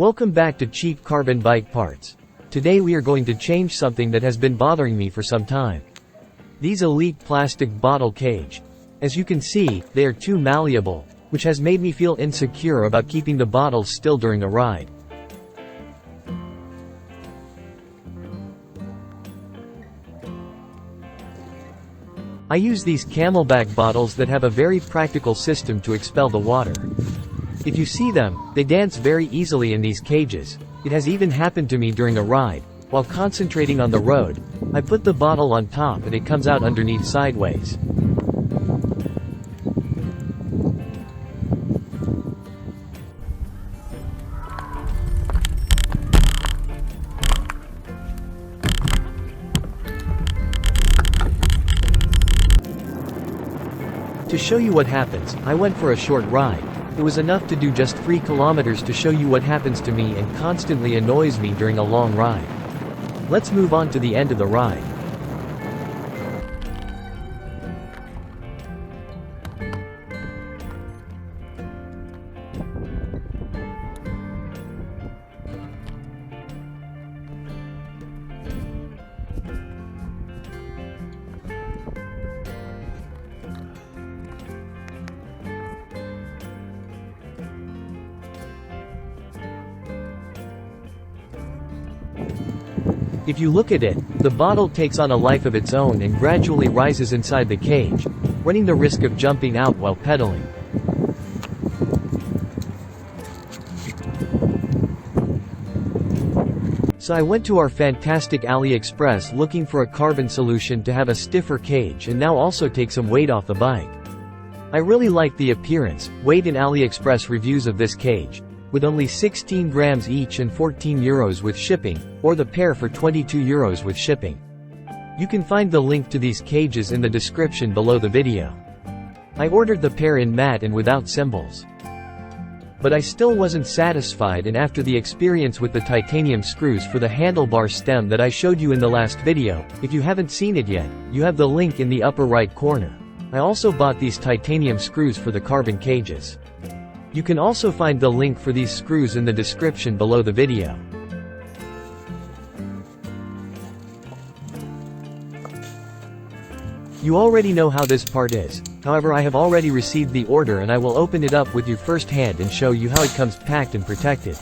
Welcome back to Cheap Carbon Bike Parts. Today we are going to change something that has been bothering me for some time. These elite plastic bottle cage. As you can see, they are too malleable, which has made me feel insecure about keeping the bottles still during a ride. I use these Camelback bottles that have a very practical system to expel the water. If you see them, they dance very easily in these cages. It has even happened to me during a ride. While concentrating on the road, I put the bottle on top and it comes out underneath sideways. To show you what happens, I went for a short ride. It was enough to do just 3 kilometers to show you what happens to me and constantly annoys me during a long ride. Let's move on to the end of the ride. If you look at it, the bottle takes on a life of its own and gradually rises inside the cage, running the risk of jumping out while pedaling. So I went to our fantastic AliExpress looking for a carbon solution to have a stiffer cage and now also take some weight off the bike. I really like the appearance, weight and AliExpress reviews of this cage. With only 16 grams each and €14 with shipping, or the pair for €22 with shipping. You can find the link to these cages in the description below the video. I ordered the pair in matte and without symbols. But I still wasn't satisfied, and after the experience with the titanium screws for the handlebar stem that I showed you in the last video, if you haven't seen it yet, you have the link in the upper right corner. I also bought these titanium screws for the carbon cages. You can also find the link for these screws in the description below the video. You already know how this part is, however I have already received the order and I will open it up with you firsthand and show you how it comes packed and protected.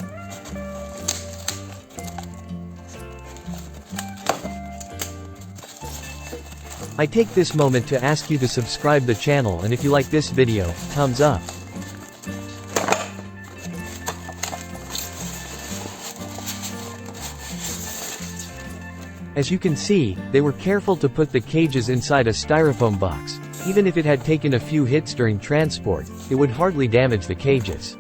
I take this moment to ask you to subscribe the channel, and if you like this video, thumbs up. As you can see, they were careful to put the cages inside a styrofoam box. Even if it had taken a few hits during transport, it would hardly damage the cages.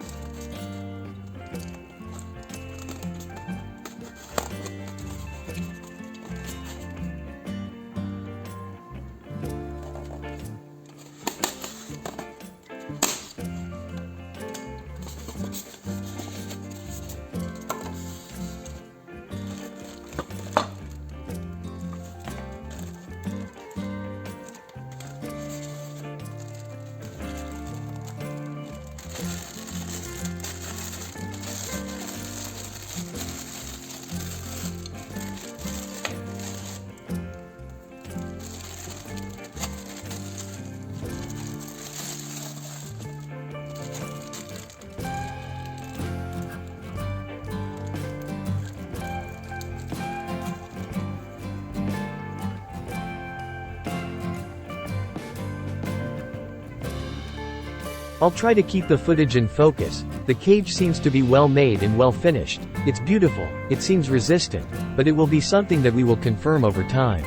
I'll try to keep the footage in focus. The cage seems to be well made and well finished. It's beautiful, it seems resistant, but it will be something that we will confirm over time.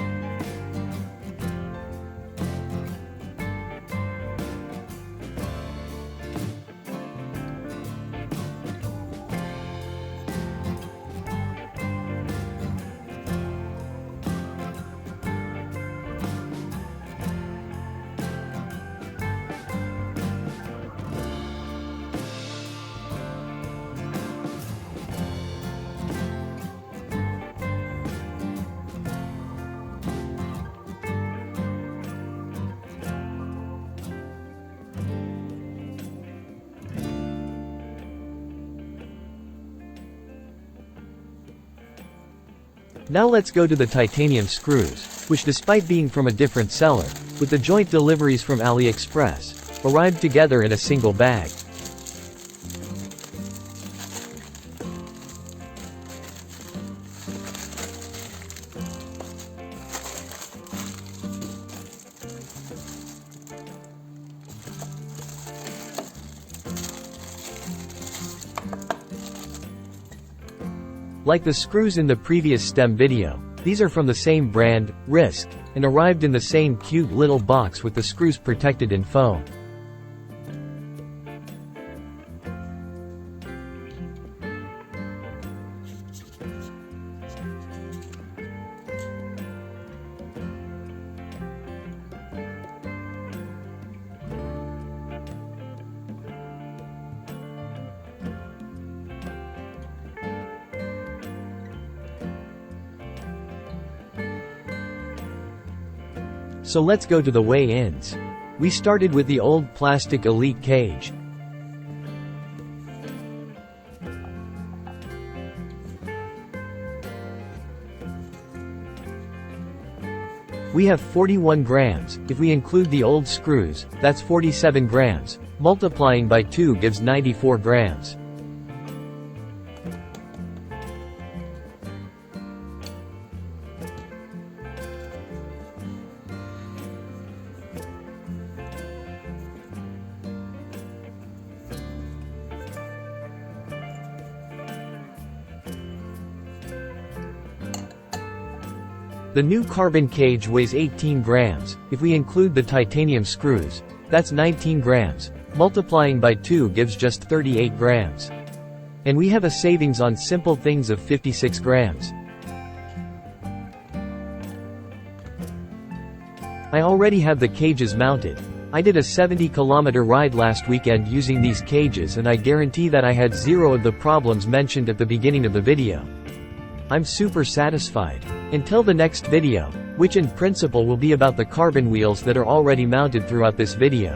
Now let's go to the titanium screws, which despite being from a different seller, with the joint deliveries from AliExpress, arrived together in a single bag. Like the screws in the previous stem video, these are from the same brand, Risk, and arrived in the same cute little box with the screws protected in foam. So let's go to the weigh-ins. We started with the old plastic Elite cage. We have 41 grams, if we include the old screws, that's 47 grams, multiplying by 2 gives 94 grams. The new carbon cage weighs 18 grams, if we include the titanium screws, that's 19 grams, multiplying by 2 gives just 38 grams. And we have a savings on simple things of 56 grams. I already have the cages mounted. I did a 70-kilometer ride last weekend using these cages and I guarantee that I had zero of the problems mentioned at the beginning of the video. I'm super satisfied. Until the next video, which in principle will be about the carbon wheels that are already mounted throughout this video.